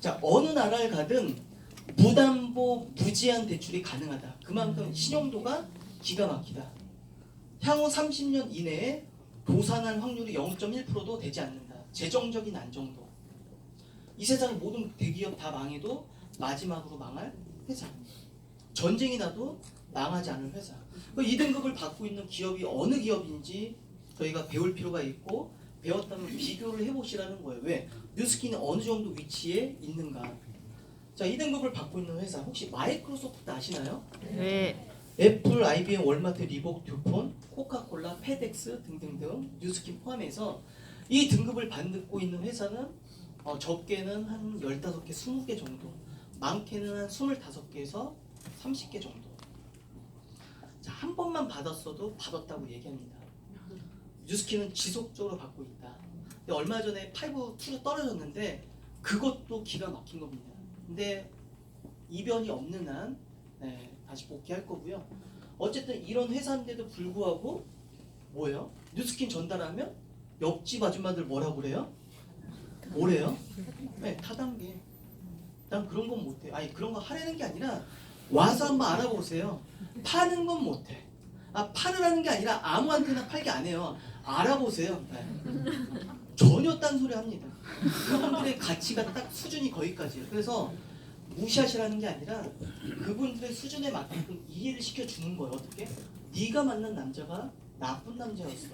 자, 어느 나라를 가든 무담보 무제한 대출이 가능하다. 그만큼 신용도가 기가 막히다. 향후 30년 이내에 도산할 확률이 0.1%도 되지 않는다. 재정적인 안정도. 이 세상의 모든 대기업 다 망해도 마지막으로 망할 회사. 전쟁이 나도 망하지 않을 회사. 이 등급을 받고 있는 기업이 어느 기업인지 저희가 배울 필요가 있고, 배웠다면 비교를 해보시라는 거예요. 왜? 뉴스킨이 어느 정도 위치에 있는가. 자, 이 등급을 받고 있는 회사 혹시 마이크로소프트 아시나요? 네. 애플, IBM, 월마트, 리복, 듀폰, 코카콜라, 페덱스 등등등 뉴스킨 포함해서 이 등급을 받고 있는 회사는 적게는 한 15개, 20개 정도, 많게는 한 25개에서 30개 정도. 자, 한 번만 받았어도 받았다고 얘기합니다. 뉴스킨은 지속적으로 받고 있다. 근데 얼마 전에 5-2로 떨어졌는데 그것도 기가 막힌 겁니다. 근데 이변이 없는 한 다시 복귀할 거고요. 어쨌든 이런 회사인데도 불구하고 뭐예요? 뉴스킨 전달하면 옆집 아줌마들 뭐라고 그래요? 뭐래요? 네, 타단계. 난 그런 건 못해. 아니, 그런 거 하라는 게 아니라 와서 한번 알아보세요. 파는 건 못해. 팔으라는 게 아니라 아무한테나 팔게 안 해요. 알아보세요. 네. 전혀 딴소리 합니다. 그분들의 가치가 딱 수준이 거기까지예요. 그래서 무시하시라는 게 아니라 그분들의 수준에 맞게끔 이해를 시켜주는 거예요. 어떻게? 네가 만난 남자가 나쁜 남자였어.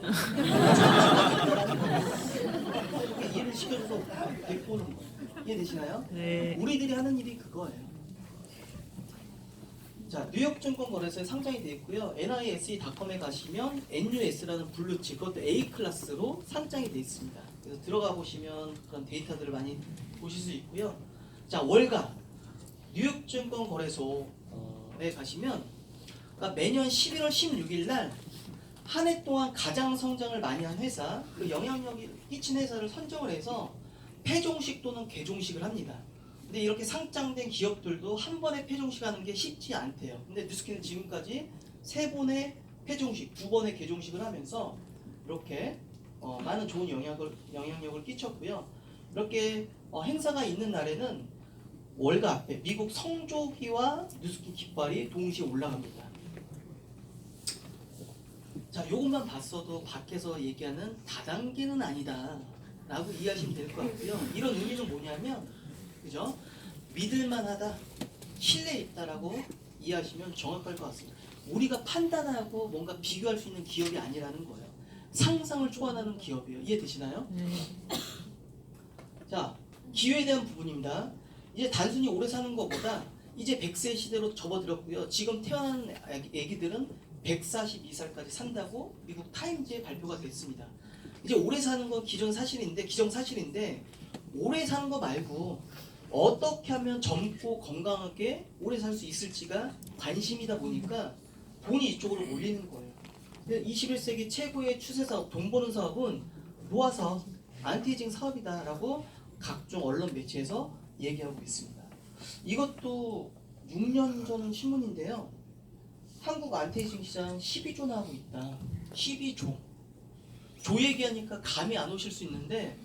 이렇게 이해를 시켜줘서 데리고 오는 거예요. 이해되시나요? 네. 우리들이 하는 일이 그거예요. 자, 뉴욕증권거래소에 상장이 되어 있고요. NISE.com에 가시면 NUS라는 블루칩, 그것도 A 클래스로 상장이 되어 있습니다. 그래서 들어가 보시면 그런 데이터들을 많이 보실 수 있고요. 자, 월가 뉴욕증권거래소에 가시면 그러니까 매년 11월 16일 날 한 해 동안 가장 성장을 많이 한 회사, 그 영향력이 끼친 회사를 선정을 해서 폐종식 또는 개종식을 합니다. 근데 이렇게 상장된 기업들도 한 번에 폐종식 하는 게 쉽지 않대요. 근데 뉴스킨은 지금까지 3번의 폐종식, 2번의 개종식을 하면서 이렇게 많은 좋은 영향력을 끼쳤고요. 이렇게 행사가 있는 날에는 월가 앞에 미국 성조기와 뉴스킨 깃발이 동시에 올라갑니다. 자, 요것만 봤어도 밖에서 얘기하는 다단계는 아니다 라고 이해하시면 될 것 같고요. 이런 의미는 뭐냐면, 그죠? 믿을만하다, 신뢰 있다라고 이해하시면 정확할 것 같습니다. 우리가 판단하고 뭔가 비교할 수 있는 기업이 아니라는 거예요. 상상을 초월하는 기업이에요. 이해되시나요? 자, 기회에 대한 부분입니다. 이제 단순히 오래 사는 것보다 이제 100세 시대로 접어들었고요. 지금 태어난 애기들은 142살까지 산다고 미국 타임즈에 발표가 됐습니다. 이제 오래 사는 건 기정사실인데 오래 사는 거 말고 어떻게 하면 젊고 건강하게 오래 살 수 있을지가 관심이다 보니까 돈이 이쪽으로 몰리는 거예요. 21세기 최고의 추세 사업, 돈 버는 사업은 노화 사업, 안티에이징 사업이다라고 각종 언론 매체에서 얘기하고 있습니다. 이것도 6년 전 신문인데요. 한국 안티에이징 시장 12조 나오고 있다. 12조. 조 얘기하니까 감이 안 오실 수 있는데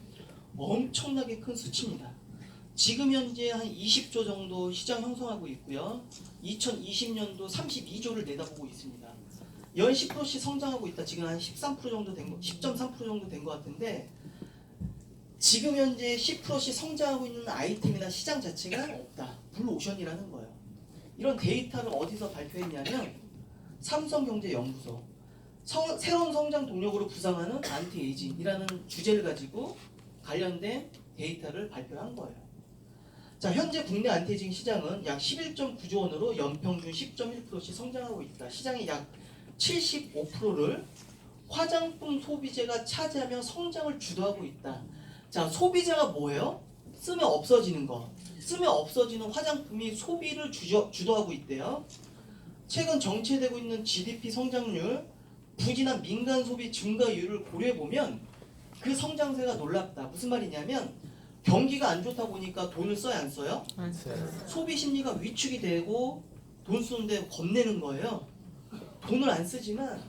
엄청나게 큰 수치입니다. 지금 현재 한 20조 정도 시장 형성하고 있고요. 2020년도 32조를 내다보고 있습니다. 연 10%씩 성장하고 있다. 지금 한 13% 정도 된 거, 10.3% 정도 된 것 같은데, 지금 현재 10%씩 성장하고 있는 아이템이나 시장 자체가 없다. 블루오션이라는 거예요. 이런 데이터를 어디서 발표했냐면 삼성경제연구소, 새로운 성장 동력으로 부상하는 안티에이징이라는 주제를 가지고 관련된 데이터를 발표한 거예요. 자, 현재 국내 안티에이징 시장은 약 11.9조 원으로 연평균 10.1%씩 성장하고 있다. 시장의 약 75%를 화장품 소비재가 차지하며 성장을 주도하고 있다. 자, 소비재가 뭐예요? 쓰면 없어지는 거. 쓰면 없어지는 화장품이 소비를 주도하고 있대요. 최근 정체되고 있는 GDP 성장률, 부진한 민간 소비 증가율을 고려해보면 그 성장세가 놀랍다. 무슨 말이냐면 경기가 안 좋다 보니까 돈을 써야 안 써요? 안 써요. 소비 심리가 위축이 되고 돈 쓰는데 겁내는 거예요. 돈을 안 쓰지만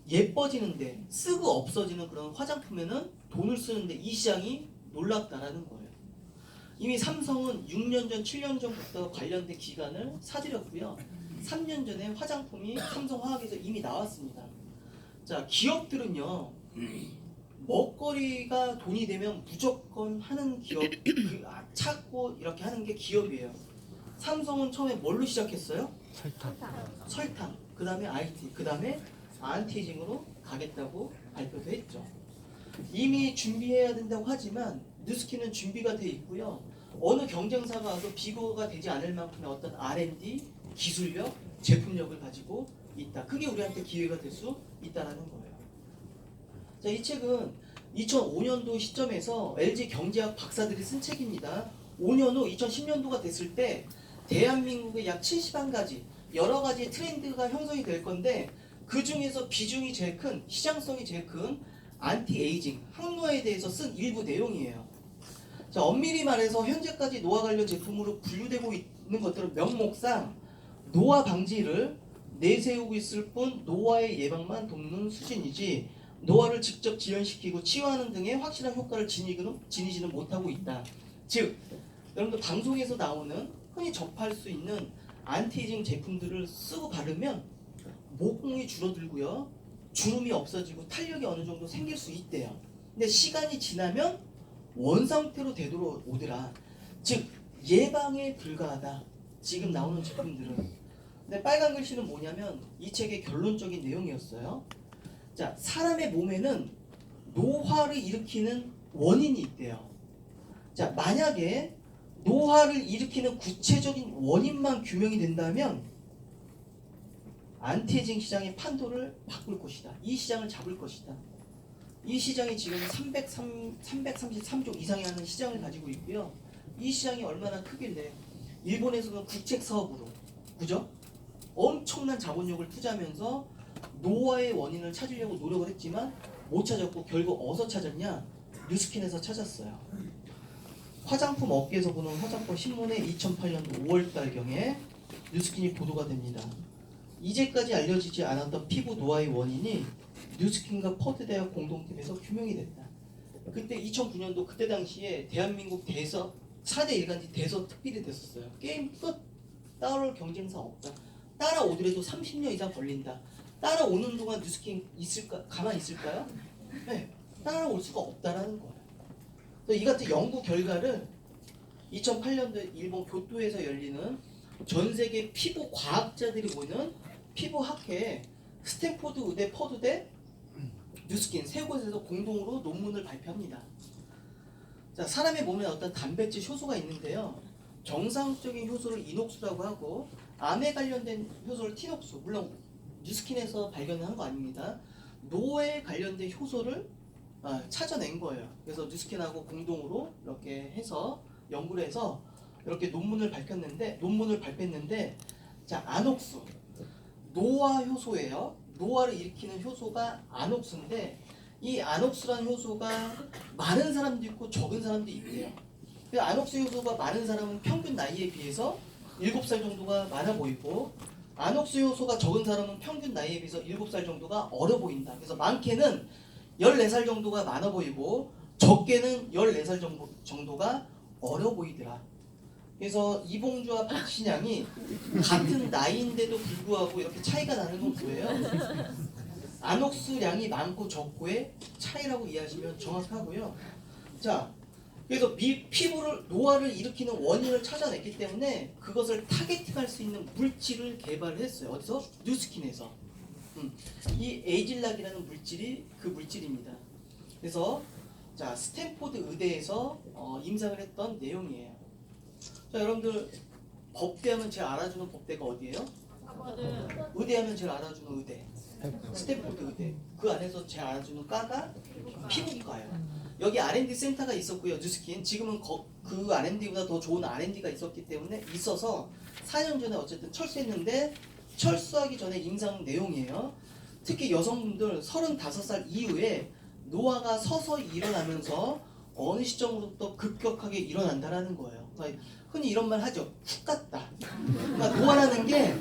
예뻐지는데 쓰고 없어지는 그런 화장품에는 돈을 쓰는데 이 시장이 놀랍다라는 거예요. 이미 삼성은 6년 전, 7년 전부터 관련된 기간을 사들였고요. 3년 전에 화장품이 삼성화학에서 이미 나왔습니다. 자, 기업들은요, 먹거리가 돈이 되면 무조건 하는 기업, 찾고 이렇게 하는 게 기업이에요. 삼성은 처음에 뭘로 시작했어요? 설탕, 그 다음에 IT, 그 다음에 안티에이징으로 가겠다고 발표도 했죠. 이미 준비해야 된다고 하지만 뉴스킨은 준비가 돼 있고요. 어느 경쟁사가 와도 비교가 되지 않을 만큼의 어떤 R&D, 기술력, 제품력을 가지고 있다. 그게 우리한테 기회가 될 수 있다는 거예요. 자, 이 책은 2005년도 시점에서 LG 경제학 박사들이 쓴 책입니다. 5년 후 2010년도가 됐을 때 대한민국의 약 71가지 여러 가지 트렌드가 형성이 될 건데 그 중에서 비중이 제일 큰, 시장성이 제일 큰 안티에이징, 항노화에 대해서 쓴 일부 내용이에요. 자, 엄밀히 말해서 현재까지 노화 관련 제품으로 분류되고 있는 것들은 명목상 노화 방지를 내세우고 있을 뿐 노화의 예방만 돕는 수준이지 노화를 직접 지연시키고 치유하는 등의 확실한 효과를 지니지는 못하고 있다. 즉, 여러분들 방송에서 나오는 흔히 접할 수 있는 안티에이징 제품들을 쓰고 바르면 모공이 줄어들고요. 주름이 없어지고 탄력이 어느 정도 생길 수 있대요. 근데 시간이 지나면 원상태로 되돌아오더라. 즉 예방에 불과하다. 지금 나오는 제품들은. 근데 빨간 글씨는 뭐냐면 이 책의 결론적인 내용이었어요. 자, 사람의 몸에는 노화를 일으키는 원인이 있대요. 자, 만약에 노화를 일으키는 구체적인 원인만 규명이 된다면 안티에이징 시장의 판도를 바꿀 것이다. 이 시장을 잡을 것이다. 이 시장이 지금 333조 이상이 하는 시장을 가지고 있고요. 이 시장이 얼마나 크길래 일본에서는 국책 사업으로, 그죠? 엄청난 자본력을 투자하면서 노화의 원인을 찾으려고 노력을 했지만 못 찾았고 결국 어디서 찾았냐? 뉴스킨에서 찾았어요. 화장품 업계에서 보는 화장품 신문에 2008년도 5월달경에 뉴스킨이 보도가 됩니다. 이제까지 알려지지 않았던 피부 노화의 원인이 뉴스킨과 퍼드대학 공동팀에서 규명이 됐다. 그때 2009년도 그때 당시에 대한민국 대서 4대 일간지 대서 특필이 됐었어요. 게임 끝. 따라올 경쟁사 없다. 따라오더라도 30년 이상 걸린다. 따라오는 동안 뉴스킨 가만히 있을까요? 네, 따라올 수가 없다라는 거예요. 이 같은 연구 결과를 2008년도 일본 교토에서 열리는 전 세계 피부 과학자들이 모이는 피부학회 스탠포드 의대, 퍼드대, 뉴스킨 세 곳에서 공동으로 논문을 발표합니다. 자, 사람의 몸에 어떤 단백질 효소가 있는데요. 정상적인 효소를 이녹수라고 하고 암에 관련된 효소를 티녹수, 물론 뉴스킨에서 발견한 거 아닙니다. 노화에 관련된 효소를 찾아낸 거예요. 그래서 뉴스킨하고 공동으로 이렇게 해서 연구를 해서 이렇게 논문을 발표했는데 자, 아녹수 노화 효소예요. 노화를 일으키는 효소가 아녹수인데 이 아녹수라는 효소가 많은 사람도 있고 적은 사람도 있대요. 아녹수 효소가 많은 사람은 평균 나이에 비해서 7살 정도가 많아 보이고 아녹수 효소가 적은 사람은 평균 나이에 비해서 7살 정도가 어려 보인다. 그래서 많게는 14살 정도가 많아 보이고 적게는 14살 정도가 어려 보이더라. 그래서 이봉주와 박신양이 같은 나이인데도 불구하고 이렇게 차이가 나는 건 뭐예요? 아녹수량이 많고 적고의 차이라고 이해하시면 정확하고요. 자, 그래서 피부를 노화를 일으키는 원인을 찾아냈기 때문에 그것을 타겟팅할 수 있는 물질을 개발했어요. 어디서? 뉴스킨에서. 이 에이질락이라는 물질이 그 물질입니다. 그래서 자, 스탠포드 의대에서 임상을 했던 내용이에요. 자, 여러분들 법대하면 제일 알아주는 법대가 어디예요? 의대하면 제일 알아주는 의대. 스탠포드 의대. 그 안에서 제일 알아주는 과가 피부과예요. 여기 R&D 센터가 있었고요. 뉴스킨. 지금은 그 R&D보다 더 좋은 R&D가 있어서 4년 전에 어쨌든 철수했는데 철수하기 전에 임상 내용이에요. 특히 여성분들 35살 이후에 노화가 서서히 일어나면서 어느 시점으로부터 급격하게 일어난다라는 거예요. 그러니까 흔히 이런 말 하죠. 훅 갔다. 그러니까 노화라는 게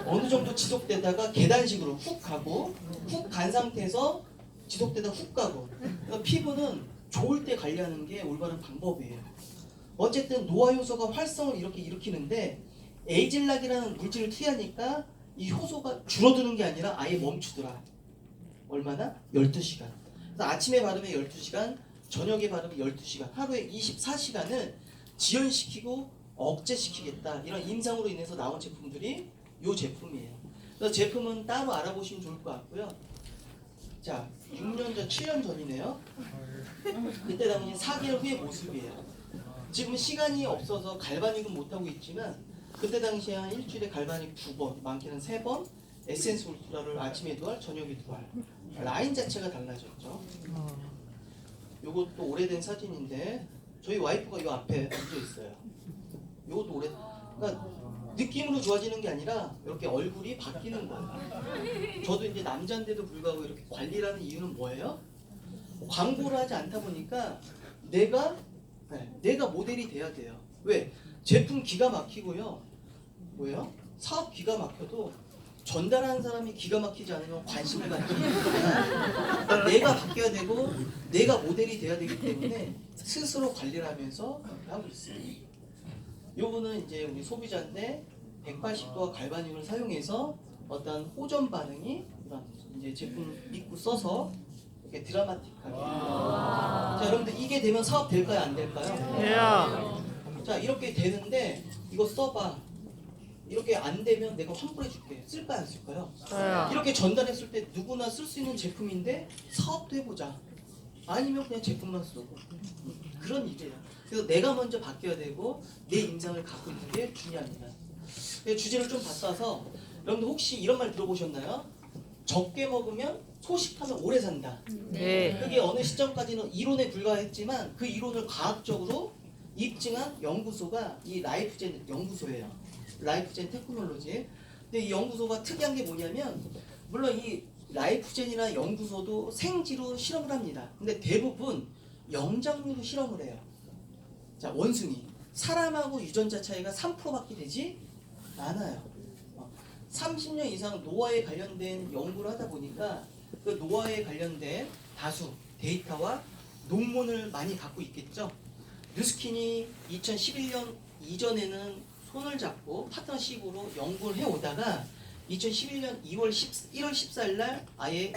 어느 정도 지속되다가 계단식으로 훅 가고 훅 간 상태에서 지속되다 훅 가고. 그러니까 피부는 좋을 때 관리하는 게 올바른 방법이에요. 어쨌든 노화 효소가 활성을 이렇게 일으키는데 에이즐락이라는 물질을 투여하니까 이 효소가 줄어드는 게 아니라 아예 멈추더라. 얼마나? 12시간. 그래서 아침에 바르면 12시간, 저녁에 바르면 12시간, 하루에 24시간을 지연시키고 억제시키겠다. 이런 임상으로 인해서 나온 제품들이 이 제품이에요. 그래서 제품은 따로 알아보시면 좋을 것 같고요. 자, 6년 전, 7년 전이네요. 그때 당시 4개월 후의 모습이에요. 지금 시간이 없어서 갈바닉은 못하고 있지만 그때 당시에 한 일주일에 갈바닉 2번, 많게는 3번, 에센스 울트라를 아침에 2알, 저녁에 2알. 라인 자체가 달라졌죠. 요것도 오래된 사진인데 저희 와이프가 요 앞에 앉아 있어요. 요것도 그러니까 느낌으로 좋아지는 게 아니라 이렇게 얼굴이 바뀌는 거예요. 저도 이제 남자인데도 불구하고 이렇게 관리를 하는 이유는 뭐예요? 광고를 하지 않다 보니까 내가 모델이 돼야 돼요. 왜? 제품 기가 막히고요. 뭐예요? 사업 기가 막혀도 전달하는 사람이 기가 막히지 않으면 관심을 갖지 못해요. 내가 바뀌어야 되고 내가 모델이 돼야 되기 때문에 스스로 관리를 하면서 하고 있어요. 요거는 이제 우리 소비자인데 180도와 갈바닉을 사용해서 어떤 호전 반응이 이런 이제 제품 믿고 써서 이렇게 드라마틱하게. 자, 여러분들 이게 되면 사업 될까요? 안 될까요? 자, 이렇게 되는데 이거 써봐. 이렇게 안 되면 내가 환불해 줄게. 쓸까요? 안 쓸까요? 이렇게 전달했을 때 누구나 쓸 수 있는 제품인데 사업도 해보자. 아니면 그냥 제품만 쓰고. 그런 일이에요. 그래서 내가 먼저 바뀌어야 되고 내 임상을 갖고 있는 게 중요합니다. 주제를 좀 바꿔서 여러분들 혹시 이런 말 들어보셨나요? 적게 먹으면 소식하면 오래 산다. 네. 그게 어느 시점까지는 이론에 불과했지만 그 이론을 과학적으로 입증한 연구소가 이 라이프젠 연구소예요. 라이프젠 테크놀로지. 근데 이 연구소가 특이한 게 뭐냐면 물론 이 라이프젠이라는 연구소도 생지로 실험을 합니다. 근데 대부분 영장류로 실험을 해요. 자, 원숭이. 사람하고 유전자 차이가 3%밖에 되지 않아요. 30년 이상 노화에 관련된 연구를 하다 보니까 그 노화에 관련된 다수 데이터와 논문을 많이 갖고 있겠죠. 뉴스킨이 2011년 이전에는 손을 잡고 파트너십으로 연구를 해오다가 2011년 1월 14일 날 아예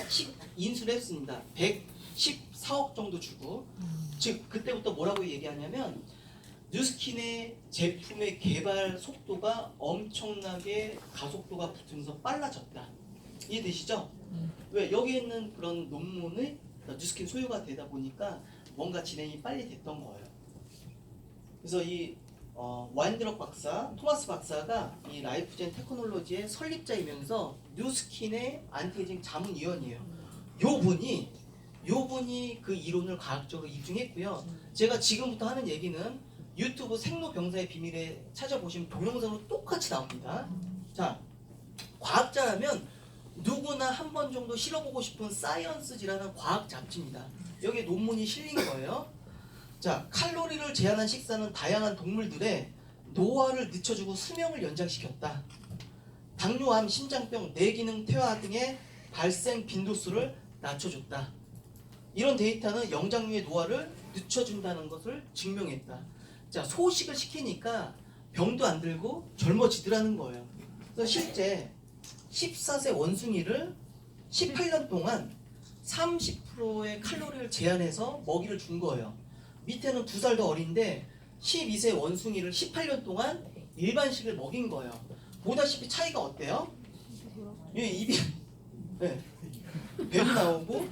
인수를 했습니다. 114억 정도 주고. 즉 그때부터 뭐라고 얘기하냐면 뉴스킨의 제품의 개발 속도가 엄청나게 가속도가 붙으면서 빨라졌다. 이해되시죠? 왜? 여기 있는 그런 논문이 뉴스킨 소유가 되다 보니까 뭔가 진행이 빨리 됐던 거예요. 그래서 이 와인드럭 박사, 토마스 박사가 이 라이프젠 테크놀로지의 설립자이면서 뉴스킨의 안티에이징 자문위원이에요. 요분이 그 이론을 과학적으로 입증했고요. 제가 지금부터 하는 얘기는 유튜브 생로병사의 비밀에 찾아보시면 동영상으로 똑같이 나옵니다. 자, 과학자라면 누구나 한 번 정도 실어보고 싶은 사이언스지라는 과학 잡지입니다. 여기에 논문이 실린 거예요. 자, 칼로리를 제한한 식사는 다양한 동물들의 노화를 늦춰주고 수명을 연장시켰다. 당뇨암, 심장병, 뇌기능 퇴화 등의 발생 빈도수를 낮춰줬다. 이런 데이터는 영장류의 노화를 늦춰준다는 것을 증명했다. 자, 소식을 시키니까 병도 안 들고 젊어지더라는 거예요. 그래서 실제 14세 원숭이를 18년 동안 30%의 칼로리를 제한해서 먹이를 준 거예요. 밑에는 2살 더 어린데 12세 원숭이를 18년 동안 일반식을 먹인 거예요. 보다시피 차이가 어때요? 입이 배도 나오고.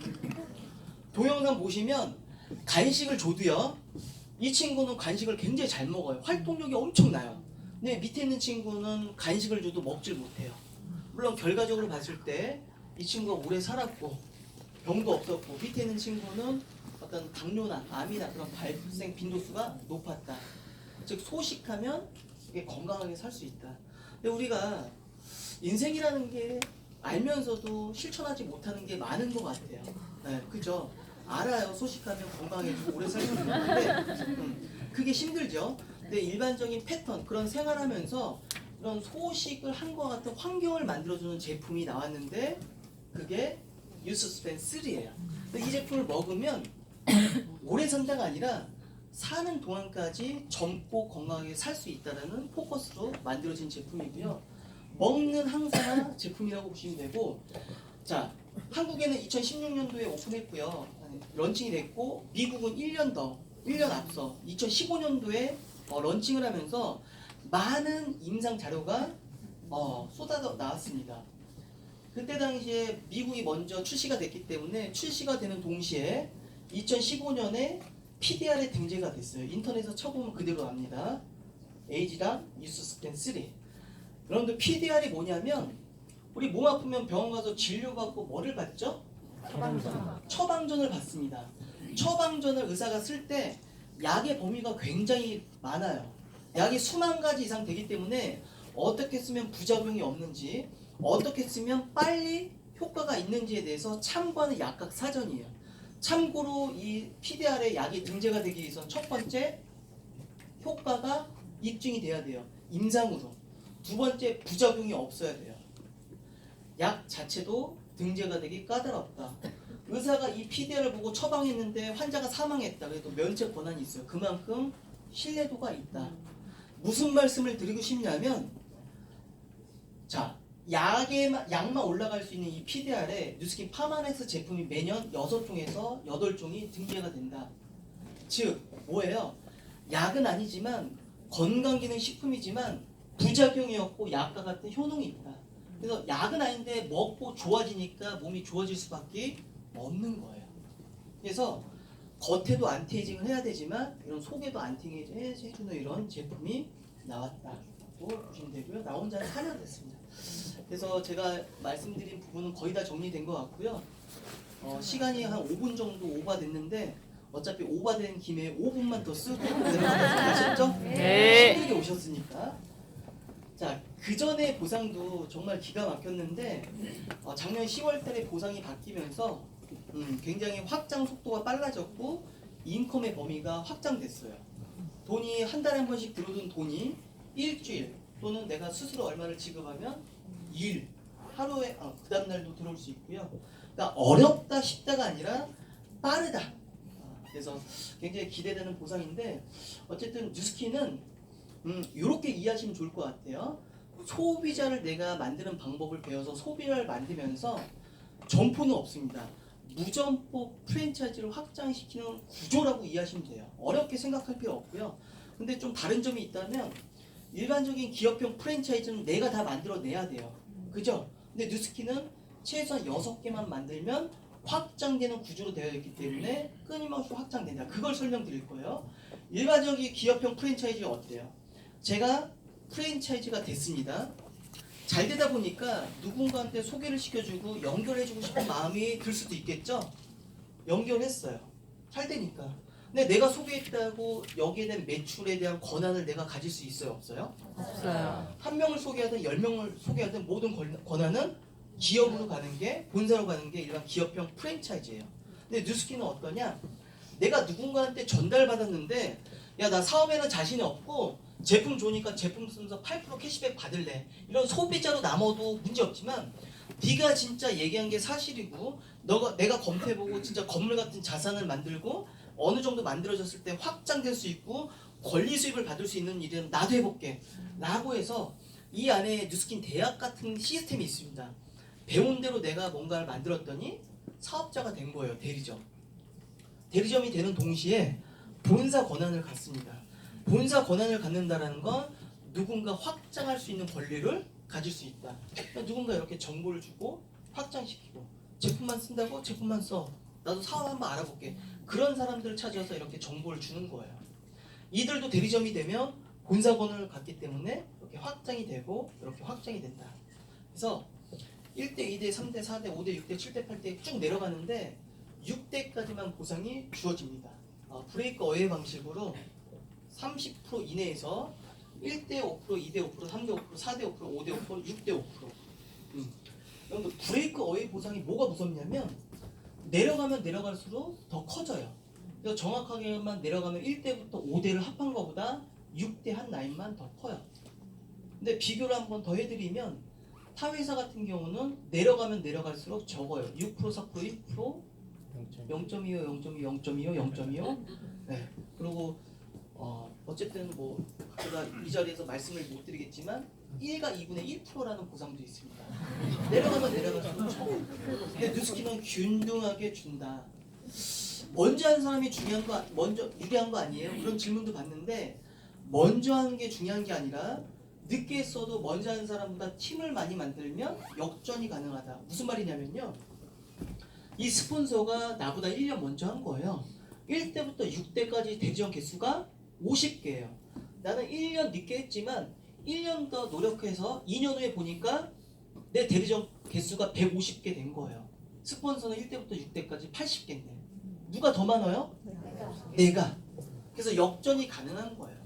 동영상 보시면 간식을 줘도요, 이 친구는 간식을 굉장히 잘 먹어요. 활동력이 엄청나요. 근데 밑에 있는 친구는 간식을 줘도 먹질 못해요. 물론 결과적으로 봤을 때 이 친구가 오래 살았고 병도 없었고, 밑에 있는 친구는 어떤 당뇨나 암이나 그런 발생 빈도수가 높았다. 즉 소식하면 이게 건강하게 살 수 있다. 근데 우리가 인생이라는 게 알면서도 실천하지 못하는 게 많은 것 같아요. 네, 그죠? 알아요. 소식하면 건강해지고 오래 살면 되는데 그게 힘들죠. 근데 일반적인 패턴, 그런 생활하면서 그런 소식을 한 것 같은 환경을 만들어주는 제품이 나왔는데 그게 유스스펜 3예요. 이 제품을 먹으면 오래 산다가 아니라 사는 동안까지 젊고 건강하게 살 수 있다는 포커스로 만들어진 제품이고요. 먹는 항산화 제품이라고 보시면 되고, 자, 한국에는 2016년도에 오픈했고요. 런칭이 됐고, 미국은 1년 앞서 2015년도에 런칭을 하면서 많은 임상 자료가 쏟아져 나왔습니다. 그때 당시에 미국이 먼저 출시가 됐기 때문에 출시가 되는 동시에 2015년에 PDR에 등재가 됐어요. 인터넷에서 쳐보면 그대로 납니다. 에이지랑 뉴스 스캔 3. 여러분들 PDR이 뭐냐면 우리 몸 아프면 병원 가서 진료받고 뭐를 받죠? 처방전을 받습니다. 처방전을 의사가 쓸 때 약의 범위가 굉장히 많아요. 약이 수만 가지 이상 되기 때문에 어떻게 쓰면 부작용이 없는지, 어떻게 쓰면 빨리 효과가 있는지에 대해서 참고하는 약학 사전이에요. 참고로 이 PDR에 약이 등재가 되기 위해서 첫 번째, 효과가 입증이 돼야 돼요. 임상으로. 두 번째, 부작용이 없어야 돼요. 약 자체도 등재가 되기 까다롭다. 의사가 이 PDR을 보고 처방했는데 환자가 사망했다. 그래도 면책 권한이 있어요. 그만큼 신뢰도가 있다. 무슨 말씀을 드리고 싶냐면, 자, 약만 올라갈 수 있는 이 PDR에 뉴스킨 파마넥스 제품이 매년 6종에서 8종이 등재가 된다. 즉, 뭐예요? 약은 아니지만 건강기능 식품이지만 부작용이 없고 약과 같은 효능이 있다. 그래서 약은 아닌데 먹고 좋아지니까 몸이 좋아질 수밖에 없는 거예요. 그래서 겉에도 안티에이징을 해야 되지만 이런 속에도 안티에이징 해주는 이런 제품이 나왔다고 보시면 되고요. 나온 지 한 4년 됐습니다. 그래서 제가 말씀드린 부분은 거의 다 정리된 것 같고요. 시간이 한 5분 정도 오바됐는데 어차피 오바된 김에 5분만 더 쓰고 아셨죠? 네. 힘들게 오셨으니까. 자, 그 전에 보상도 정말 기가 막혔는데 작년 10월달에 보상이 바뀌면서 굉장히 확장 속도가 빨라졌고 인컴의 범위가 확장됐어요. 돈이 한 달에 한 번씩 들어오던 돈이 일주일 또는 내가 스스로 얼마를 지급하면 2일, 하루에 그 다음 날도 들어올 수 있고요. 그러니까 어렵다 쉽다가 아니라 빠르다. 그래서 굉장히 기대되는 보상인데 어쨌든 뉴스킨은 이렇게 이해하시면 좋을 것 같아요. 소비자를 내가 만드는 방법을 배워서 소비를 만들면서 점포는 없습니다. 무점포 프랜차이즈를 확장시키는 구조라고 이해하시면 돼요. 어렵게 생각할 필요 없고요. 근데 좀 다른 점이 있다면 일반적인 기업형 프랜차이즈는 내가 다 만들어내야 돼요. 그죠? 근데 뉴스킨은 최소한 6개만 만들면 확장되는 구조로 되어 있기 때문에 끊임없이 확장된다. 그걸 설명드릴 거예요. 일반적인 기업형 프랜차이즈 어때요? 제가 프랜차이즈가 됐습니다. 잘 되다 보니까 누군가한테 소개를 시켜주고 연결해주고 싶은 마음이 들 수도 있겠죠? 연결했어요. 잘 되니까. 근데 내가 소개했다고 여기에 대한 매출에 대한 권한을 내가 가질 수 있어요? 없어요? 없어요. 한 명을 소개하든 10명을 소개하든 모든 권한은 기업으로 가는 게, 본사로 가는 게 일반 기업형 프랜차이즈예요. 근데 뉴스킨은 어떠냐? 내가 누군가한테 전달받았는데 야, 나 사업에는 자신이 없고 제품 좋으니까 제품 쓰면서 8% 캐시백 받을래. 이런 소비자로 남아도 문제없지만 네가 진짜 얘기한 게 사실이고 내가 검토해보고 진짜 건물 같은 자산을 만들고 어느 정도 만들어졌을 때 확장될 수 있고 권리 수입을 받을 수 있는 일은 나도 해볼게 라고 해서 이 안에 뉴스킨 대학 같은 시스템이 있습니다. 배운 대로 내가 뭔가를 만들었더니 사업자가 된 거예요. 대리점. 대리점이 되는 동시에 본사 권한을 갖습니다. 본사 권한을 갖는다는 건 누군가 확장할 수 있는 권리를 가질 수 있다. 그러니까 누군가 이렇게 정보를 주고 확장시키고 제품만 쓴다고? 제품만 써. 나도 사업 한번 알아볼게. 그런 사람들을 찾아서 이렇게 정보를 주는 거예요. 이들도 대리점이 되면 본사 권한을 갖기 때문에 이렇게 확장이 되고 이렇게 확장이 된다. 그래서 1대, 2대, 3대, 4대, 5대, 6대, 7대, 8대 쭉 내려가는데 6대까지만 보상이 주어집니다. 브레이크 어웨이 방식으로 30% 이내에서 1대 5%, 2대 5%, 3대 5%, 4대 5%, 5대 5%, 6대 5%. 여러분 브레이크 어웨이 보상이 뭐가 무섭냐면 내려가면 내려갈수록 더 커져요. 그래서 정확하게만 내려가면 1대부터 5대를 합한 것보다 6대 한 라인만 더 커요. 근데 비교를 한번 더 해드리면 타 회사 같은 경우는 내려가면 내려갈수록 적어요. 6%, 4%, 1%, 0.25, 0.2, 0.25, 0.25 네. 그리고 어쨌든 뭐 제가 이 자리에서 말씀을 못 드리겠지만 1과 2분의 1%라는 보상도 있습니다. 내려가면 내려갈수록 쳐. 근데 뉴스킨은 균등하게 준다. 먼저 한 사람이 중요한 거 먼저 유리한 거 아니에요? 그런 질문도 받는데 먼저 하는 게 중요한 게 아니라 늦게 했어도 먼저 한 사람보다 팀을 많이 만들면 역전이 가능하다. 무슨 말이냐면요. 이 스폰서가 나보다 1년 먼저 한 거예요. 1대부터 6대까지 대지원 개수가 50개예요. 나는 1년 늦게 했지만 1년 더 노력해서 2년 후에 보니까 내 대리점 개수가 150개 된 거예요. 스폰서는 1대부터 6대까지 80개인데 누가 더 많아요? 내가. 그래서 역전이 가능한 거예요.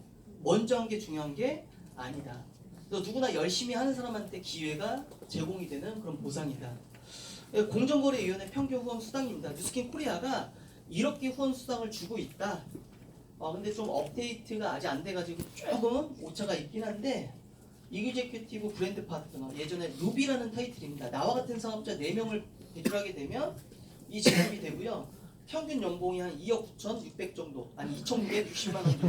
먼저 한 게 중요한 게 아니다. 그래서 누구나 열심히 하는 사람한테 기회가 제공이 되는 그런 보상이다. 공정거래위원회 평균 후원 수당입니다. 뉴스킨 코리아가 이렇게 후원 수당을 주고 있다. 근데 좀 업데이트가 아직 안 돼가지고 조금 오차가 있긴 한데 이그제큐티브 브랜드 파트너 예전에 루비라는 타이틀입니다. 나와 같은 사업자 4명을 배출하게 되면 이 제품이 되고요. 평균 연봉이 한 2억 9,600 정도, 아니 2,960만 원 정도.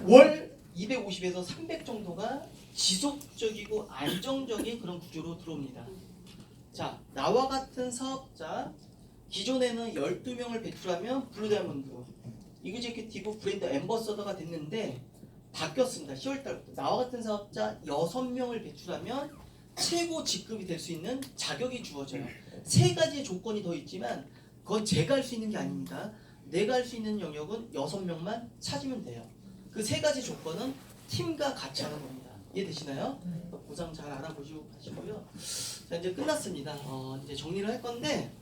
월 250에서 300 정도가 지속적이고 안정적인 그런 구조로 들어옵니다. 자, 나와 같은 사업자 기존에는 12명을 배출하면 블루다이몬드 이그제큐티브 브랜드 앰버서더가 됐는데 바뀌었습니다. 10월달부터 나와 같은 사업자 6명을 배출하면 최고 직급이 될 수 있는 자격이 주어져요. 3가지의 조건이 더 있지만 그건 제가 할 수 있는 게 아닙니다. 내가 할 수 있는 영역은 6명만 찾으면 돼요. 그 3가지 조건은 팀과 같이 하는 겁니다. 이해되시나요? 보상 잘 알아보시고 가시고요. 자, 이제 끝났습니다. 이제 정리를 할 건데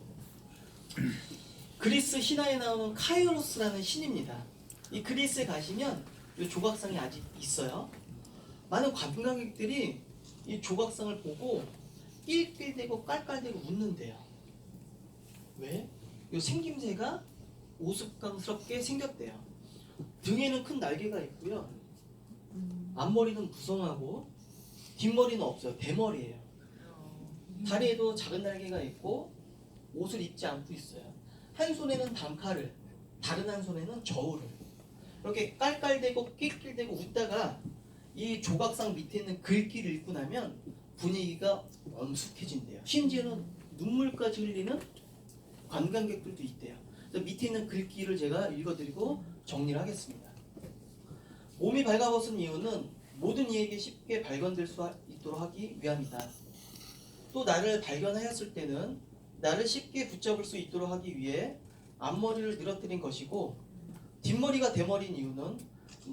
그리스 신화에 나오는 카이로스라는 신입니다. 이 그리스에 가시면 이 조각상이 아직 있어요. 많은 관광객들이 이 조각상을 보고 낄낄대고 깔깔대고 웃는데요. 왜? 이 생김새가 우스꽝스럽게 생겼대요. 등에는 큰 날개가 있고요. 앞머리는 무성하고 뒷머리는 없어요. 대머리예요. 다리에도 작은 날개가 있고 옷을 입지 않고 있어요. 한 손에는 단칼을, 다른 한 손에는 저울을. 이렇게 깔깔대고 낄낄대고 웃다가 이 조각상 밑에 있는 글귀를 읽고 나면 분위기가 엄숙해진대요. 심지어는 눈물까지 흘리는 관광객들도 있대요. 그래서 밑에 있는 글귀를 제가 읽어드리고 정리를 하겠습니다. 몸이 발가벗은 이유는 모든 이에게 쉽게 발견될 수 있도록 하기 위함이다. 또 나를 발견하였을 때는 나를 쉽게 붙잡을 수 있도록 하기 위해 앞머리를 늘어뜨린 것이고 뒷머리가 대머리인 이유는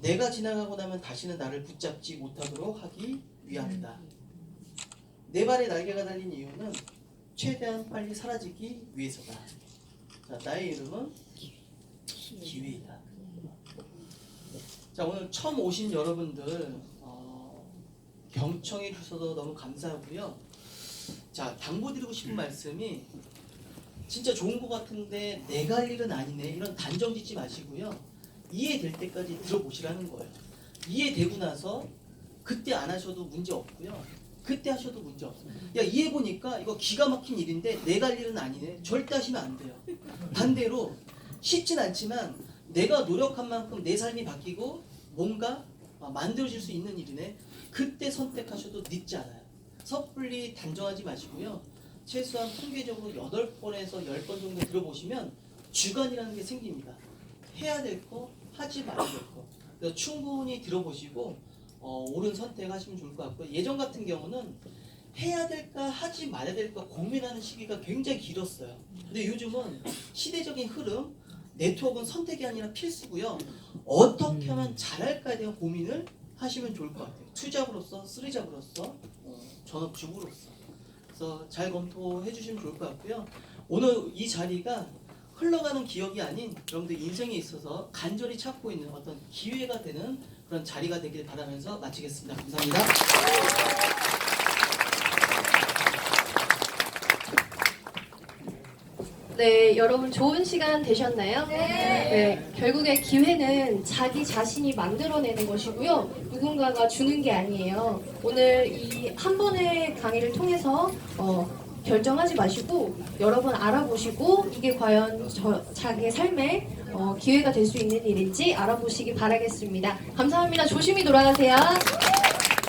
내가 지나가고 나면 다시는 나를 붙잡지 못하도록 하기 위함이다. 내 발에 날개가 달린 이유는 최대한 빨리 사라지기 위해서다. 자, 나의 이름은 기회이다. 자, 오늘 처음 오신 여러분들 경청해 주셔서 너무 감사하고요. 자, 당부드리고 싶은 말씀이 진짜 좋은 것 같은데 내가 할 일은 아니네 이런 단정 짓지 마시고요. 이해될 때까지 들어보시라는 거예요. 이해되고 나서 그때 안 하셔도 문제 없고요. 그때 하셔도 문제 없어요. 야, 이해해보니까 이거 기가 막힌 일인데 내가 할 일은 아니네. 절대 하시면 안 돼요. 반대로 쉽진 않지만 내가 노력한 만큼 내 삶이 바뀌고 뭔가 만들어질 수 있는 일이네. 그때 선택하셔도 늦지 않아요. 섣불리 단정하지 마시고요. 최소한 통계적으로 8번에서 10번 정도 들어보시면 주관이라는 게 생깁니다. 해야 될 거, 하지 말아야 될 거. 그래서 충분히 들어보시고 옳은 선택하시면 좋을 것 같고요. 예전 같은 경우는 해야 될까 하지 말아야 될까 고민하는 시기가 굉장히 길었어요. 근데 요즘은 시대적인 흐름, 네트워크는 선택이 아니라 필수고요. 어떻게 하면 잘할까에 대한 고민을 하시면 좋을 것 같아요. 투잡으로서, 쓰리잡으로서, 전업주부로서. 그래서 잘 검토해 주시면 좋을 것 같고요. 오늘 이 자리가 흘러가는 기억이 아닌 여러분들 인생에 있어서 간절히 찾고 있는 어떤 기회가 되는 그런 자리가 되길 바라면서 마치겠습니다. 감사합니다. 네, 여러분 좋은 시간 되셨나요? 네, 결국에 기회는 자기 자신이 만들어내는 것이고요. 누군가가 주는 게 아니에요. 오늘 이 한 번의 강의를 통해서 결정하지 마시고 여러 번 알아보시고 이게 과연 자기의 삶에 기회가 될 수 있는 일인지 알아보시기 바라겠습니다. 감사합니다. 조심히 돌아가세요.